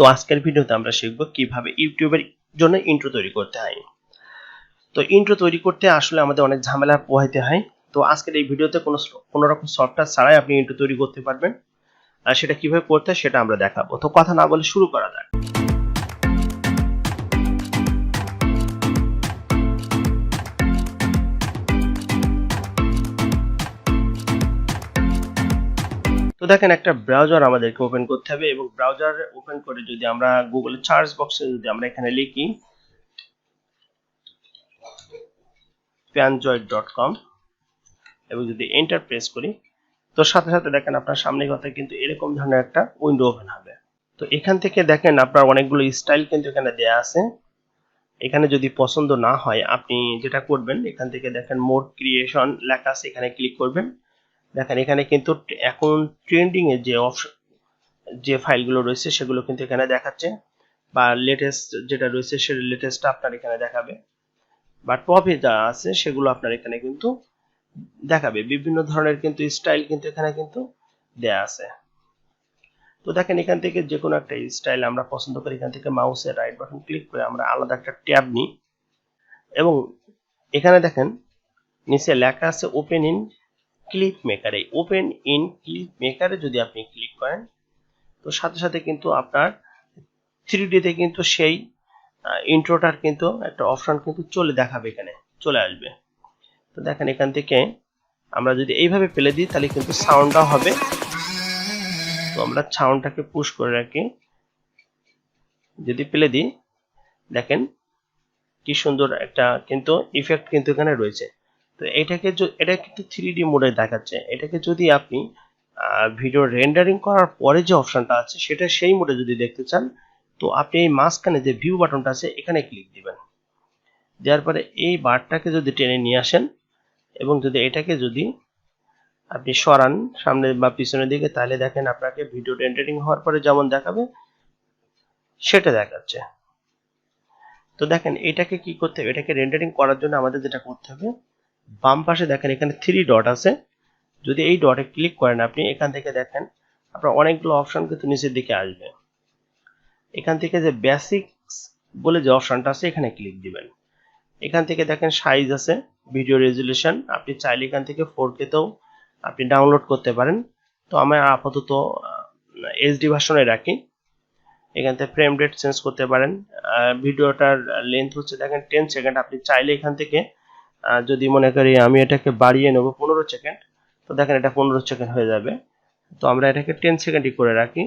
তো আজকের ভিডিওতে আমরা শিখব কিভাবে ইউটিউবের জন্য ইন্ট্রো তৈরি করতে হয়। তো ইন্ট্রো তৈরি করতে আসলে আমাদের অনেক ঝামেলা পোহাইতে হয়। তো আজকের এই ভিডিওতে কোনো রকম সফটওয়্যার ছাড়াই আপনি ইন্ট্রো তৈরি করতে পারবেন, আর সেটা কিভাবে করতে হয় সেটা আমরা দেখাবো। তো কথা না বলে শুরু করা যাক। তো দেখেন, একটা ব্রাউজার আমাদেরকে ওপেন করতে হবে এবং ব্রাউজার ওপেন করে যদি আমরা গুগলে সার্চ বক্সে যদি আমরা এখানে লিখি fanjoy.com এবং যদি এন্টার প্রেস করি, তো সাথে সাথে দেখেন আপনার সামনে কথা কিন্তু এরকম ধরনের একটা উইন্ডো ওপেন হবে। তো এখান থেকে দেখেন আপনার অনেকগুলো স্টাইল কিন্তু এখানে দেয়া আছে। এখানে যদি পছন্দ না হয় আপনি যেটা করবেন, এখান থেকে দেখেন মোর ক্রিয়েশন লেখা আছে, এখানে ক্লিক করবেন। দেখেন এখানে কিন্তু এখন ট্রেন্ডিং এর যে অপশন যে ফাইলগুলো রয়েছে সেগুলো কিন্তু এখানে দেখাচ্ছে, বা লেটেস্ট যেটা রয়েছে সেটা লেটেস্টটা আপনার এখানে দেখাবে, বা টপে যা আছে সেগুলো আপনার এখানে কিন্তু দেখাবে। বিভিন্ন ধরনের কিন্তু স্টাইল কিন্তু এখানে কিন্তু দেয়া আছে। তো দেখেন এখান থেকে যে কোনো একটা স্টাইল আমরা পছন্দ করি, এখান থেকে মাউসের রাইট বাটন ক্লিক করে আমরা আলাদা একটা ট্যাব নিই এবং এখানে দেখেন নিচে লেখা আছে ওপেন ইন ক্লিপ মেকার। এই ওপেন ইন ক্লিপ মেকারে যদি আপনি ক্লিক করেন, তো সাথে সাথে কিন্তু আপনার 3D তে কিন্তু সেই ইন্ট্রোটার কিন্তু একটা অপশন কিন্তু দেখাবে, এখানে চলে আসবে। তো দেখেন এখান থেকে আমরা যদি এইভাবে ফেলে দিই তাহলে কিন্তু সাউন্ডটাও হবে। তো আমরা সাউন্ডটাকে পুশ করে রাখি, যদি ফেলে দিই দেখেন কি সুন্দর একটা কিন্তু ইফেক্ট কিন্তু এখানে রয়েছে। তো এটা কিন্তু 3D মোডে দেখাচ্ছে। এটাকে যদি আপনি ভিডিও রেন্ডারিং করার পরে যে অপশনটা আছে সেটা সেই মোডে যদি দেখতে চান, তো আপনি এই মাঝখানে যে ভিউ বাটনটা আছে এখানে ক্লিক দিবেন। দেওয়ার পরে এই বারটাকে যদি টেনে নিয়ে আসেন এবং যদি এটাকে যদি আপনি সরান সামনে বা পিছনের দিকে, তাহলে দেখেন আপনাকে ভিডিও রেন্ডারিং হওয়ার পরে যেমন দেখাবে সেটা দেখাচ্ছে। তো দেখেন এটাকে কি করতে হবে, এটাকে রেন্ডারিং করার জন্য আমাদের যেটা করতে হবে, বাম পাশে দেখেন এখানে 3 ডট আছে, যদি এই ডটে ক্লিক করেন আপনি, এখান থেকে দেখেন আপনার অনেকগুলো অপশন কিন্তু নিচের দিকে আসবে। এখান থেকে যে বেসিক্স বলে যে অপশনটা আছে এখানে ক্লিক দিবেন। এখান থেকে দেখেন সাইজ আছে, ভিডিও রেজুলেশন, আপনি চাইলে এখান থেকে 4K তেও আপনি ডাউনলোড করতে পারেন। তো আমি আপাতত HD ভার্সনে রাখি। এখান থেকে ফ্রেম রেট চেঞ্জ করতে পারেন। ভিডিওটার লেন্থ হচ্ছে দেখেন 10 সেকেন্ড। আপনি চাইলে এখান থেকে যদি মনে করি আমি এটাকে বাড়িয়ে নেব 15 সেকেন্ড, তো দেখেন এটা 15 সেকেন্ড হয়ে যাবে। তো আমরা এটাকে 10 সেকেন্ডই করে রাখি।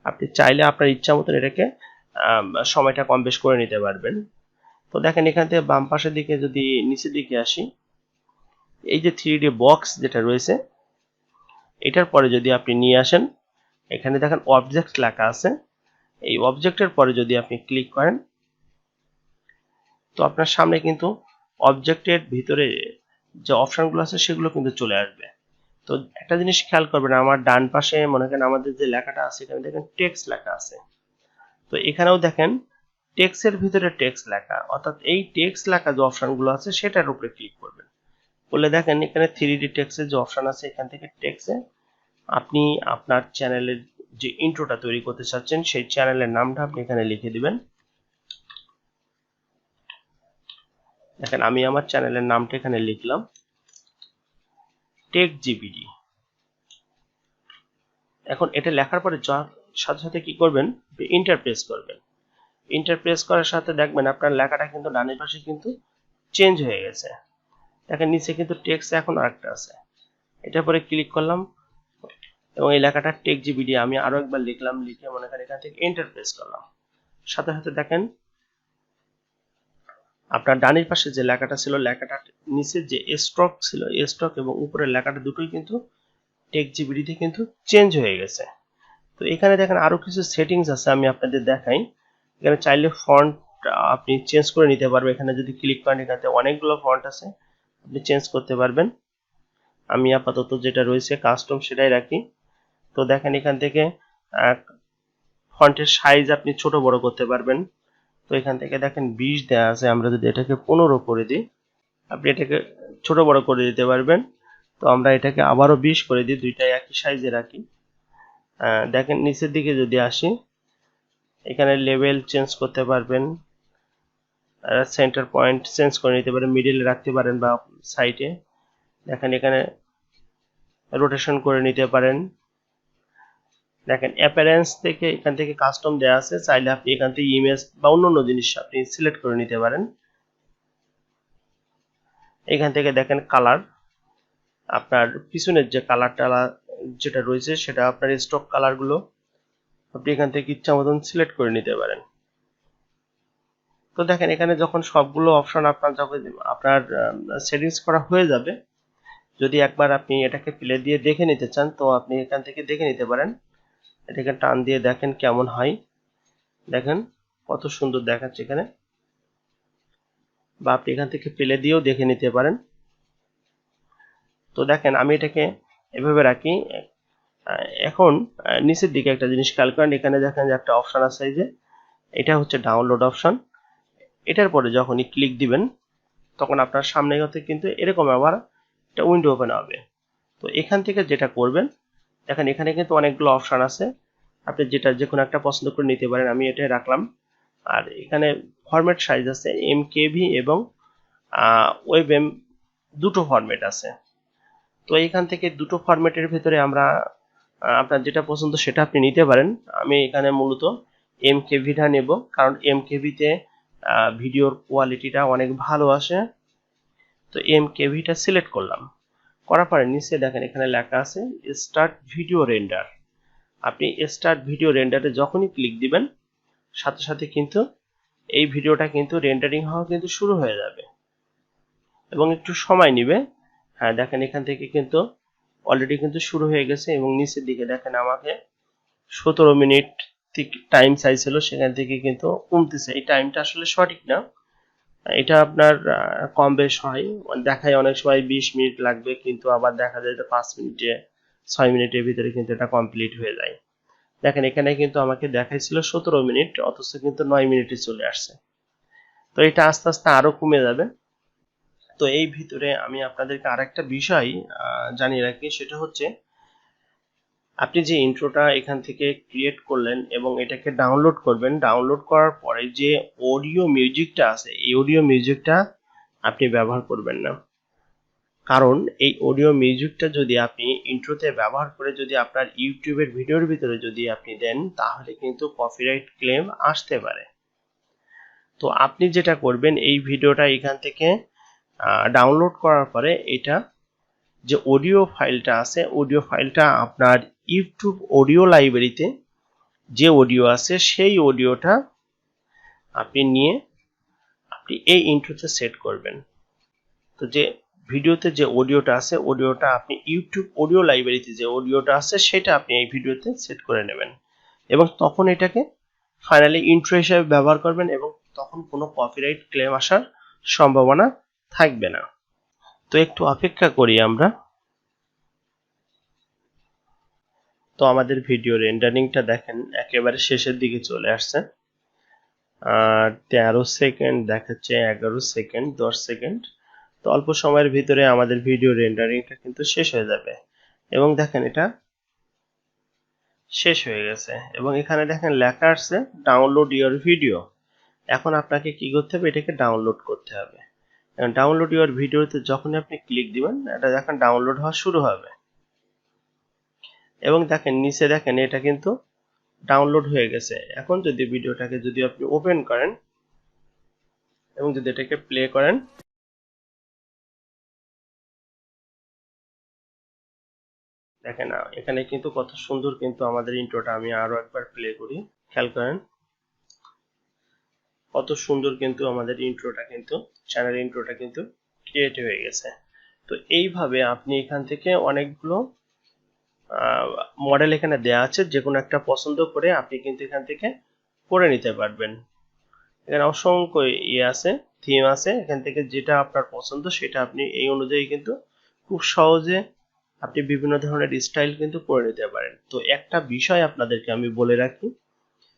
আপনি চাইলে আপনার ইচ্ছা মতন এটাকে সময়টা কম বেশ করে নিতে পারবেন। তো দেখেন এখান থেকে বাম পাশের দিকে যদি নিচের দিকে আসি, এই যে 3D বক্স যেটা রয়েছে এটার পরে যদি আপনি নিয়ে আসেন, এখানে দেখেন অবজেক্ট লেখা আছে। এই অবজেক্টের পরে যদি আপনি ক্লিক করেন, তো আপনার সামনে কিন্তু অবজেক্টের ভিতরে যে অপশনগুলো আছে সেগুলো কিন্তু চলে আসবে। তো একটা জিনিস খেয়াল করবেন, আমার ডান পাশে মনে করেন আমাদের যে লেখাটা আছে এখানে দেখেন টেক্সট লেখা আছে। তো এখানেও দেখেন টেক্সটের ভিতরে টেক্সট লেখা, অর্থাৎ এই টেক্সট লেখা যে অপশনগুলো আছে সেটার উপরে ক্লিক করবেন। বলে দেখেন এখানে 3D টেক্সটের যে অপশন আছে, এখান থেকে টেক্সটে আপনি আপনার চ্যানেলের যে ইন্ট্রোটা তৈরি করতে চাচ্ছেন সেই চ্যানেলের নামটা আপনি এখানে লিখে দিবেন। দেখেন আমি আমার চ্যানেলের নামটা এখানে লিখলাম TechgyBD। এখন এটা লেখার পরে সাথে সাথে কি করবেন, এন্টার প্রেস করবেন। এন্টার প্রেস করার সাথে দেখবেন আপনার লেখাটা কিন্তু ডানের পাশে কিন্তু চেঞ্জ হয়ে গেছে। দেখেন নিচে কিন্তু টেক্সট এখন আরেকটা আছে, এটার পরে ক্লিক করলাম এবং এই লেখাটা TechgyBD আমি আরো একবার লিখলাম, লিখে মনে করেন এখান থেকে এন্টার প্রেস করলাম। সাথে সাথে দেখেন আপনার ডানের পাশে যে লেখাটা ছিল, লেখাটা নিচে যে স্ট্রোক ছিল, স্ট্রোক এবং উপরের লেখাটা দুটোই কিন্তু TechgyBD তে কিন্তু চেঞ্জ হয়ে গেছে। তো এখানে দেখেন আরো কিছু সেটিংস আছে, আমি আপনাদের দেখাই। এখানে চাইলে ফন্ট আপনি চেঞ্জ করে নিতে পারবেন। এখানে যদি ক্লিক করেন এখানে অনেকগুলো ফন্ট আছে, আপনি চেঞ্জ করতে পারবেন। আমি আপাতত যেটা রয়েছে কাস্টম সেটাই রাখি। তো দেখেন এখান থেকে ফন্টের সাইজ আপনি ছোট বড় করতে পারবেন। তো এখান থেকে দেখেন 20 দেওয়া আছে, আমরা যদি এটাকে 15 করে দিই, আপনি এটাকে ছোট বড় করে দিতে পারবেন। তো আমরা এটাকে আবারও 20 করে দিই, দুইটাই একই সাইজে রাখি। দেখেন নিচের দিকে যদি আসি, এখানে লেভেল চেঞ্জ করতে পারবেন, সেন্টার পয়েন্ট চেঞ্জ করে নিতে পারেন, মিডলে রাখতে পারেন বা সাইডে। দেখেন এখানে রোটেশন করে নিতে পারেন। দেখেন অ্যাপিয়ারেন্স থেকে এখান থেকে কাস্টম দেওয়া আছে, চাইলে আপনি এখান থেকে ইমেজ বা অন্যান্য জিনিস আপনি সিলেক্ট করে নিতে পারেন। এখান থেকে দেখেন কালার, আপনার পিছনের যে কালারটা যেটা রয়েছে সেটা আপনার স্টক কালারগুলো আপনি এখান থেকে ইচ্ছা মতন সিলেক্ট করে নিতে পারেন। তো দেখেন এখানে যখন সবগুলো অপশন আপনার সেটিংস করা হয়ে যাবে, যদি একবার আপনি এটাকে প্লে দিয়ে দেখে নিতে চান তো আপনি এখান থেকে দেখে নিতে পারেন। এটাকে টান দিয়ে দেখেন কেমন হয়, দেখেন কত সুন্দর দেখাচ্ছে এখানে, বা আপনি এখান থেকে প্লে দিয়েও দেখে নিতে পারেন। তো দেখেন আমি এটাকে এভাবে রাখি। এখন নিচের দিকে একটা জিনিস খেয়াল করেন, এখানে দেখেন যে একটা অপশন আছে, এই যে এটা হচ্ছে ডাউনলোড অপশন। এটার পরে যখনই ক্লিক দিবেন তখন আপনার সামনে হতে কিন্তু এরকম আবার একটা উইন্ডো ওপেন হবে। তো এখান থেকে যেটা করবেন, দেখেন এখানে কিন্তু অনেকগুলো অপশন আছে, আপনি যেটা যে কোনো একটা পছন্দ করে নিতে পারেন। আমি এটাই রাখলাম। আর এখানে ফরম্যাট সাইজ আছে এমকেভি এবং ওয়েবএম, দুটো ফরম্যাট আছে। তো এখান থেকে দুটো ফরম্যাটের ভিতরে আমরা আপনার যেটা পছন্দ সেটা আপনি নিতে পারেন। আমি এখানে মূলত এমকেভিটা নেব, কারণ এমকেভিতে ভিডিওর কোয়ালিটিটা অনেক ভালো আসে। তো এমকেভিটা সিলেক্ট করলাম, করার পরে নিচে দেখেন এখানে লেখা আছে স্টার্ট ভিডিও রেন্ডার। আপনি স্টার্ট ভিডিও রেন্ডারে যখনই ক্লিক দিবেন সাথে সাথে কিন্তু এই ভিডিওটা কিন্তু রেন্ডারিং হওয়া কিন্তু শুরু হয়ে যাবে এবং একটু সময় নেবে। হ্যাঁ দেখেন এখান থেকে কিন্তু অলরেডি কিন্তু শুরু হয়ে গেছে এবং নিচের দিকে দেখেন আমাকে 17 মিনিট টাইম চাইছিল, সেখান থেকে কিন্তু কমতেছে। এই টাইমটা আসলে সঠিক না, এটা আপনার কম বেশ হয়, দেখায় অনেক সময় 20 মিনিট লাগবে, কিন্তু আবার দেখা যায় যে 5 মিনিটে 6 মিনিটের ভিতরে কিন্তু এটা কমপ্লিট হয়ে যায়। দেখেন এখানে কিন্তু আমাকে দেখাইছিল 17 মিনিট, অথচ কিন্তু 9 মিনিটে চলে আসছে। তো এটা আস্তে আস্তে আরো কমে যাবে। তো এই ভিতরে আমি আপনাদেরকে আরেকটা বিষয় জানিয়ে রাখি, সেটা হচ্ছে আপনি যে ইন্ট্রোটা এখান থেকে ক্রিয়েট করলেন এবং এটাকে ডাউনলোড করবেন, ডাউনলোড করার পরে যে অডিও মিউজিকটা আছে এই অডিও মিউজিকটা আপনি ব্যবহার করবেন না। কারণ এই অডিও মিউজিকটা যদি আপনি ইন্ট্রোতে ব্যবহার করে যদি আপনার ইউটিউবের ভিডিওর ভিতরে যদি আপনি দেন তাহলে কিন্তু কপিরাইট ক্লেম আসতে পারে। তো আপনি যেটা করবেন, এই ভিডিওটা এখান থেকে ডাউনলোড করার পরে এটা যে অডিও ফাইলটা আছে অডিও ফাইলটা আপনার ইউটিউব অডিও লাইব্রেরিতে যে অডিও আছে সেই অডিওটা আপনি নিয়ে আপনি এই ইন্ট্রোতে সেট করবেন। তো যে ভিডিওতে যে অডিওটা আছে অডিওটা আপনি ইউটিউব অডিও লাইব্রেরিতে যে অডিওটা আছে সেটা আপনি এই ভিডিওতে সেট করে নেবেন এবং তখন এটাকে ফাইনালি ইন্ট্রো হিসেবে ব্যবহার করবেন এবং তখন কোনো কপিরাইট ক্লেম আসার সম্ভাবনা থাকবে না। তো একটু অপেক্ষা করি আমরা। তো আমাদের ভিডিও রেন্ডারিংটা দেখেন একেবারে শেষের দিকে চলে আসছে। 13 সেকেন্ড দেখাচ্ছে, 11 সেকেন্ড, 10 সেকেন্ড। তো অল্প সময়ের ভিতরে আমাদের ভিডিও রেন্ডারিংটা কিন্তু শেষ হয়ে যাবে এবং দেখেন এটা শেষ হয়ে গেছে এবং এখানে দেখেন লেখা আছে ডাউনলোড ইওর ভিডিও। এখন আপনাকে কি করতে হবে, এটাকে ডাউনলোড করতে হবে। ডাউনলোড ইওর ভিডিওতে যখন আপনি ক্লিক দিবেন এটা দেখেন ডাউনলোড হওয়া শুরু হবে এবং দেখেন নিচে দেখেন এটা কিন্তু ডাউনলোড হয়ে গেছে। এখন যদি ভিডিওটাকে যদি আপনি ওপেন করেন এবং যদি এটাকে প্লে করেন, দেখেন এখানে কিন্তু কত সুন্দর কিন্তু আমাদের ইন্ট্রোটা, আমি আরো একবার প্লে করি, খেয়াল করেন কত সুন্দর কিন্তু আমাদের ইন্ট্রোটা কিন্তু চ্যানেল ইন্ট্রোটা কিন্তু ক্রিয়েট হয়ে গেছে। তো এইভাবে আপনি এখান থেকে অনেকগুলো মডেল এখানে দেয়া আছে, যে কোনো একটা পছন্দ করে আপনি কিন্তু এখান থেকে করে নিতে পারবেন। এখানে অসংখ্য ইয়ে আছে, থিম আছে, এখান থেকে যেটা আপনার পছন্দ সেটা আপনি এই অনুযায়ী কিন্তু খুব সহজে আপনি বিভিন্ন ধরনের স্টাইল কিন্তু করে নিতে পারেন। তো একটা বিষয় আপনাদেরকে আমি বলে রাখি,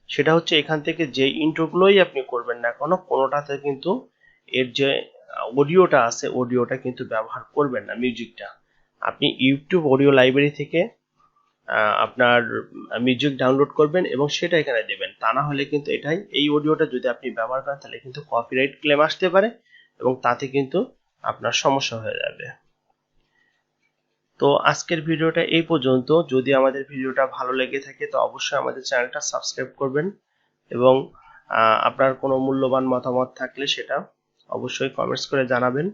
সেটা হচ্ছে এখান থেকে যে ইন্ট্রোগুলোই আপনি করবেন না কেন কোনোটাতে কিন্তু এর যে অডিওটা আছে অডিওটা কিন্তু ব্যবহার করবেন না, মিউজিকটা আপনি ইউটিউব অডিও লাইব্রেরি থেকে আপনার মিউজিক ডাউনলোড করবেন এবং সেটা এখানে দেবেন। তা না হলে কিন্তু এই অডিওটা যদি আপনি ব্যবহার করেন তাহলে কিন্তু কপিরাইট ক্লেম আসতে পারে এবং তাতে কিন্তু আপনার সমস্যা হয়ে যাবে। তো আজকের ভিডিওটা এই পর্যন্ত। যদি আমাদের ভিডিওটা ভালো লেগে থাকে তো অবশ্যই আমাদের চ্যানেলটা সাবস্ক্রাইব করবেন এবং আপনার কোনো মূল্যবান মতামত থাকলে সেটা অবশ্যই কমেন্টস করে জানাবেন।